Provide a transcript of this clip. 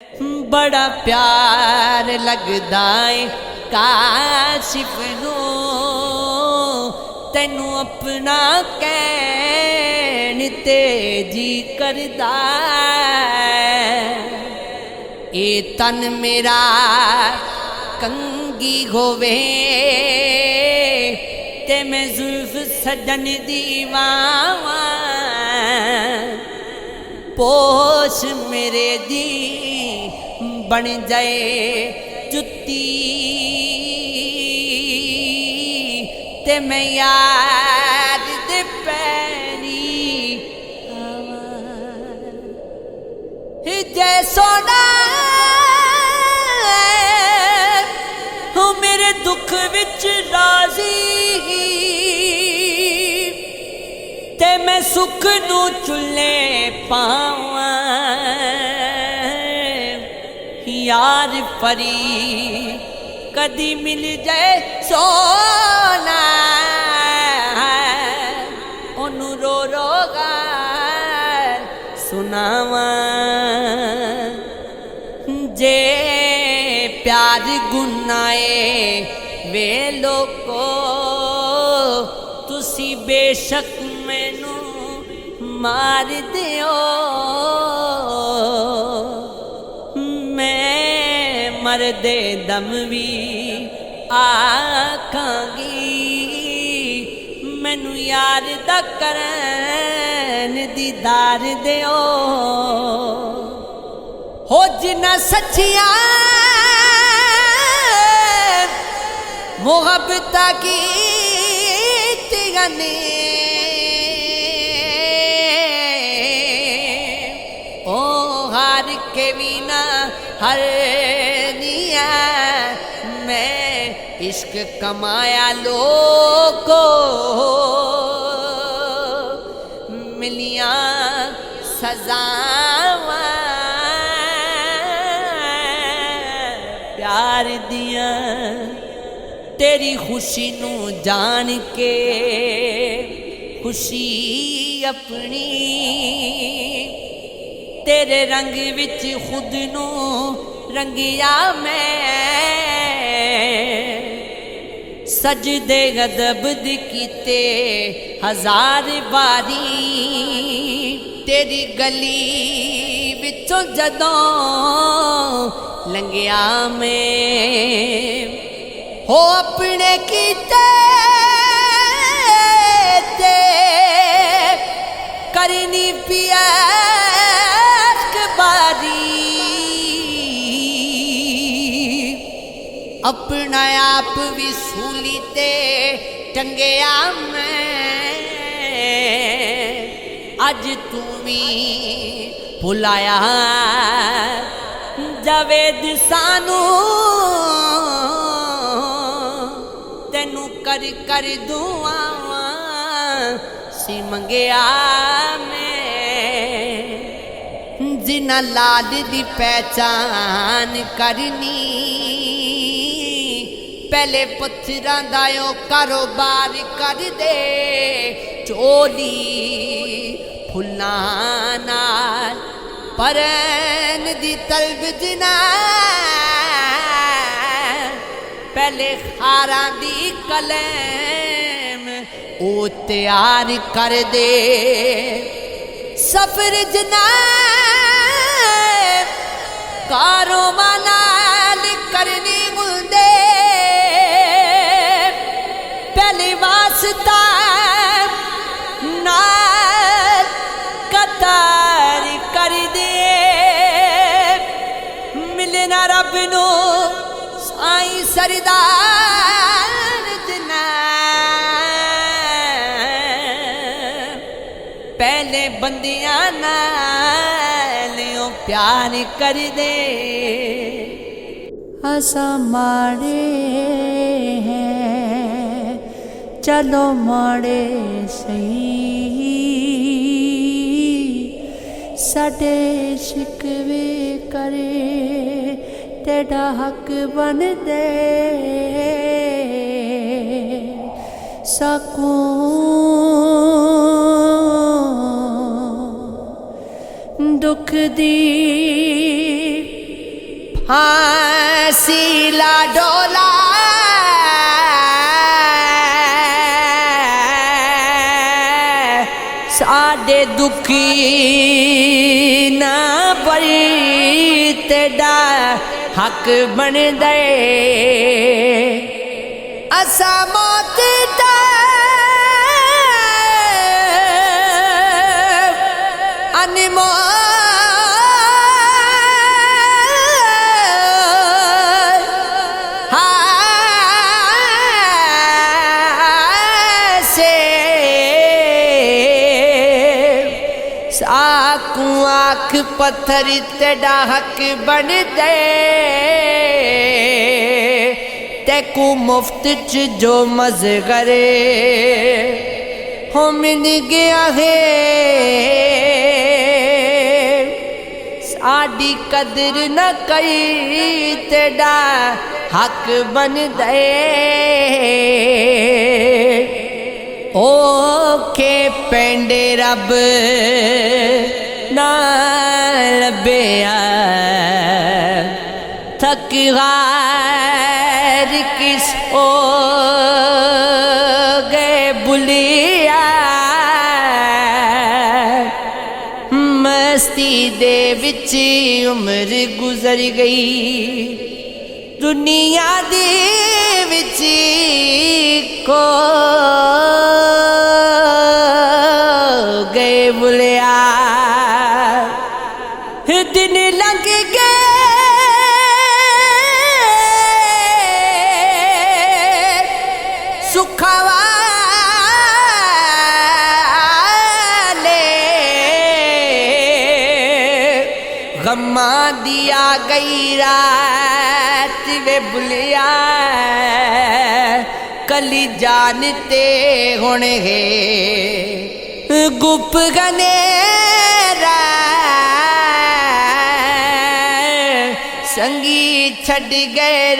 बड़ा प्यार लगदा है काशिफ नू तैनू अपना कहन ते जी करदा ए तन मेरा कंगी होवे ते मैं जुल्फ सजन दी वावां पोश मेरे दी बन जाए जुत्ती ते मैं यार दे पैरी आवां जै सोना हो मेरे दुख विच राजी ते मैं सुख नू चुले पावां यार परी कदी मिल जाए सोना ओनू रो रो गार सुनावां जे प्यार गुनाए वे लोको तुसी बेशक मैनू मार दियो मरदे दम भी आखांगी मैनू यार दा करन दीदार दियो हो जिन्ना सच्चियां मुहब्बत कीतियां ने ओ हार के भी ना हर मैं इश्क कमाया लोगो मिलिया सजावां प्यार दिया तेरी खुशी नू जान के खुशी अपनी तेरे रंग विच खुद नू रंगिया मैं सजदे गदब दी कीते हजार बारी तेरी गली विचों जदों लंघिया मैं हो अपने कीते ते करनी पिया अपना आप भी सूली ते टंगया मैं अज तू भी भुलाया जावेद सानू तेनू कर कर दुआवां सी मंगया मैं जिन्ना लाड दी पहचान करनी पहले पत्थरां दा कारोबार कर दे चोली फुल्लां नाल परन दी तलब जिना पहले खारां दी कलम ओ तैयार कर दे सफर जना कारोबार नाल करनी मुंदे पहले वास्ता नाल कतार कर दे मिलना रब नू साईं सरदार जना पहले बंदियां नाल प्यार कर दे असा माड़े हैं चलो माड़े सही साडे शिकवे करे तेरा हक बन दे सकूं दुख दी हाँ सीला डोला साडे दुखी ना पई तेरा हक बन दे असा मौत दा अनमोल साकू आँख पत्थर तेरा हक बन दे तेकू मुफ्त च जो मज़गरे हो मिल गया है साड़ी कदर न कई तेरा हक बन दे ओखे पेंडे रब ना लभया थक गार किस ओ गए बुलिया मस्ती दे विच उम्र गुजर गई दुनिया दे विच को गए बुलिया दिन लग गए सुखवाले गम्मा दिया गई रात वे बुलिया कली जानते होने गुप गनेरा संगी छड़ गए